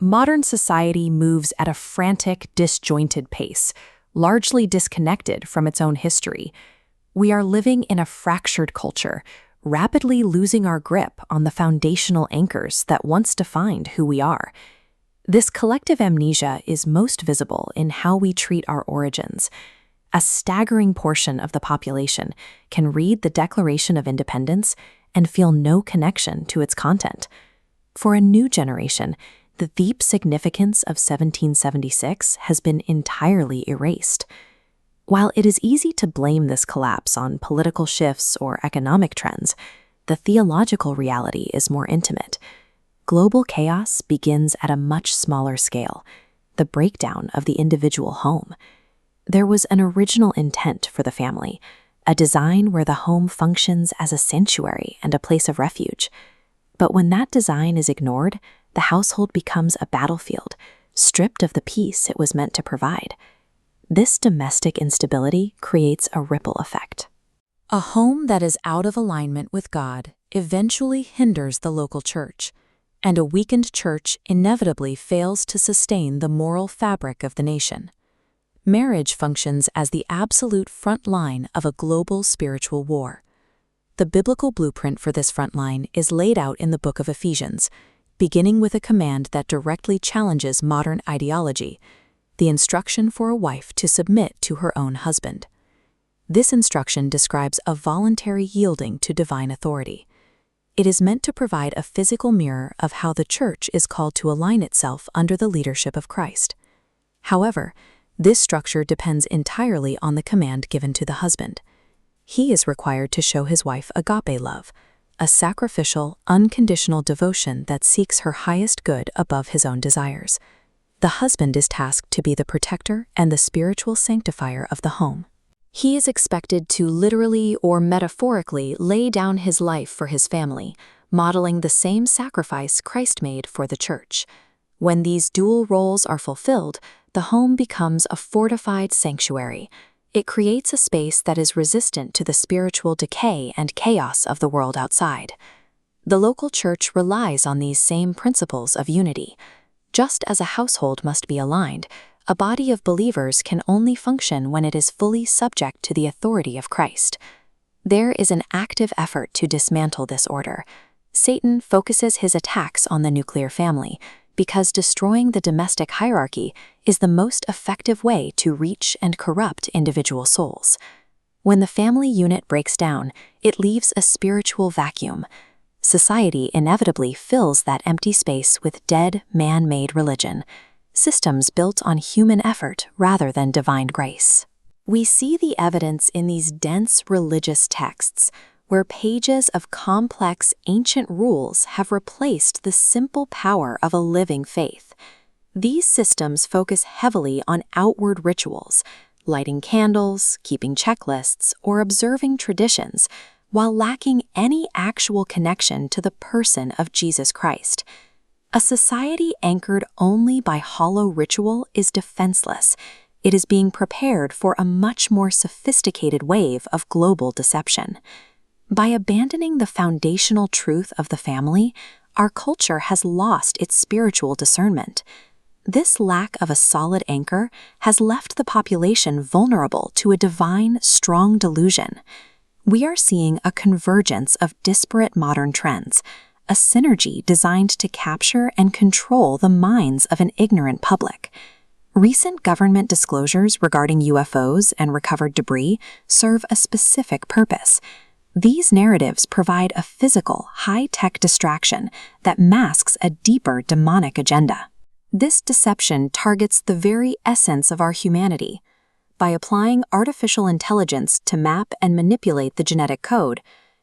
modern society moves at a frantic, disjointed pace, largely disconnected from its own history. We are living in a fractured culture, rapidly losing our grip on the foundational anchors that once defined who we are. This collective amnesia is most visible in how we treat our origins. A staggering portion of the population can read the Declaration of Independence and feel no connection to its content. For a new generation, the deep significance of 1776 has been entirely erased. While it is easy to blame this collapse on political shifts or economic trends, the theological reality is more intimate. Global chaos begins at a much smaller scale, the breakdown of the individual home. There was an original intent for the family, a design where the home functions as a sanctuary and a place of refuge. But when that design is ignored, the household becomes a battlefield, stripped of the peace it was meant to provide. This domestic instability creates a ripple effect. A home that is out of alignment with God eventually hinders the local church, and a weakened church inevitably fails to sustain the moral fabric of the nation. Marriage functions as the absolute front line of a global spiritual war. The biblical blueprint for this front line is laid out in the book of Ephesians, beginning with a command that directly challenges modern ideology, the instruction for a wife to submit to her own husband. This instruction describes a voluntary yielding to divine authority. It is meant to provide a physical mirror of how the church is called to align itself under the leadership of Christ. However, this structure depends entirely on the command given to the husband. He is required to show his wife agape love, a sacrificial, unconditional devotion that seeks her highest good above his own desires. The husband is tasked to be the protector and the spiritual sanctifier of the home. He is expected to literally or metaphorically lay down his life for his family, modeling the same sacrifice Christ made for the church. When these dual roles are fulfilled, the home becomes a fortified sanctuary. It creates a space that is resistant to the spiritual decay and chaos of the world outside. The local church relies on these same principles of unity. Just as a household must be aligned, a body of believers can only function when it is fully subject to the authority of Christ. There is an active effort to dismantle this order. Satan focuses his attacks on the nuclear family because destroying the domestic hierarchy is the most effective way to reach and corrupt individual souls. When the family unit breaks down, it leaves a spiritual vacuum. Society inevitably fills that empty space with dead, man-made religion, systems built on human effort rather than divine grace. We see the evidence in these dense religious texts, where pages of complex ancient rules have replaced the simple power of a living faith. These systems focus heavily on outward rituals, lighting candles, keeping checklists, or observing traditions, while lacking any actual connection to the person of Jesus Christ. A society anchored only by hollow ritual is defenseless. It is being prepared for a much more sophisticated wave of global deception. By abandoning the foundational truth of the family, our culture has lost its spiritual discernment. This lack of a solid anchor has left the population vulnerable to a divine, strong delusion. We are seeing a convergence of disparate modern trends, a synergy designed to capture and control the minds of an ignorant public. Recent government disclosures regarding UFOs and recovered debris serve a specific purpose. These narratives provide a physical, high-tech distraction that masks a deeper demonic agenda. This deception targets the very essence of our humanity. By applying artificial intelligence to map and manipulate the genetic code,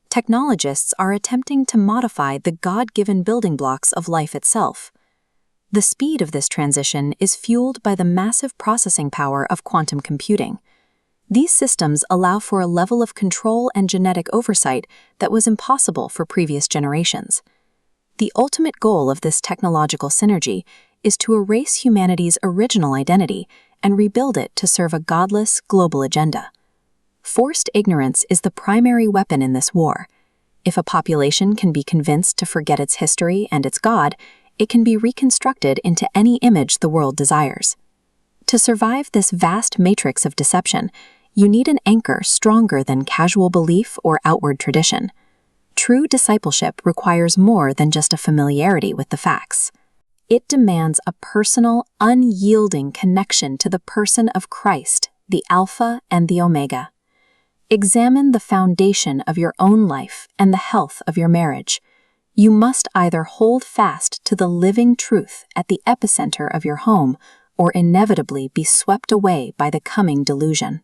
technologists are attempting to modify the God-given building blocks of life itself. The speed of this transition is fueled by the massive processing power of quantum computing. These systems allow for a level of control and genetic oversight that was impossible for previous generations. The ultimate goal of this technological synergy is to erase humanity's original identity and rebuild it to serve a godless, global agenda. Forced ignorance is the primary weapon in this war. If a population can be convinced to forget its history and its God, it can be reconstructed into any image the world desires. To survive this vast matrix of deception, you need an anchor stronger than casual belief or outward tradition. True discipleship requires more than just a familiarity with the facts. It demands a personal, unyielding connection to the person of Christ, the Alpha and the Omega. Examine the foundation of your own life and the health of your marriage. You must either hold fast to the living truth at the epicenter of your home or inevitably be swept away by the coming delusion.